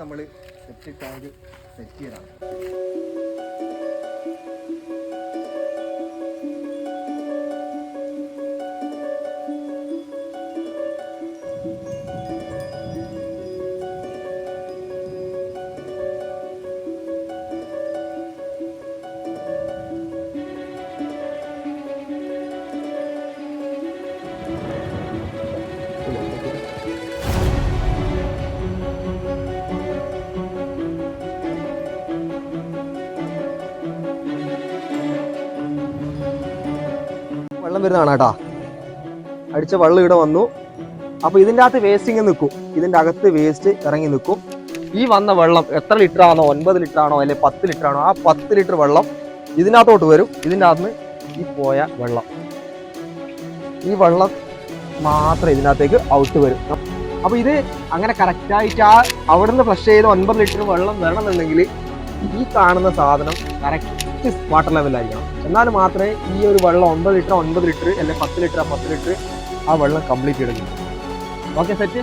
നമ്മൾ septic tank set ചെയ്യണം. വെള്ളം വരുന്നതാണ് കേട്ടോ. അടിച്ച വെള്ളം ഇവിടെ വന്നു. അപ്പോൾ ഇതിൻ്റെ അകത്ത് വേസ്റ്റിങ് നിൽക്കും. ഇതിൻ്റെ അകത്ത് വേസ്റ്റ് ഇറങ്ങി നിൽക്കും. ഈ വന്ന വെള്ളം എത്ര ലിറ്റർ ആണോ, 9 ലിറ്റർ ആണോ അല്ലെങ്കിൽ 10 ലിറ്റർ ആണോ, ആ 10 ലിറ്റർ വെള്ളം ഇതിനകത്തോട്ട് വരും. ഇതിൻ്റെ അകത്ത് ഈ പോയ വെള്ളം, ഈ വെള്ളം മാത്രം ഇതിനകത്തേക്ക് ഔട്ട് വരും. അപ്പോൾ ഇത് അങ്ങനെ കറക്റ്റായിട്ട് ആ അവിടുന്ന് ഫ്ലഷ് ചെയ്ത് 9 ലിറ്റർ വെള്ളം വരണമെന്നുണ്ടെങ്കിൽ ഈ കാണുന്ന സാധനം കറക്റ്റ് വാട്ടർ ലെവലായിരിക്കണം. എന്നാൽ മാത്രമേ ഈ ഒരു വെള്ളം 9 ലിറ്റർ അല്ലെങ്കിൽ 10 ലിറ്റർ ആ വെള്ളം കംപ്ലീറ്റ് ചെയ്യണം. Okay, set.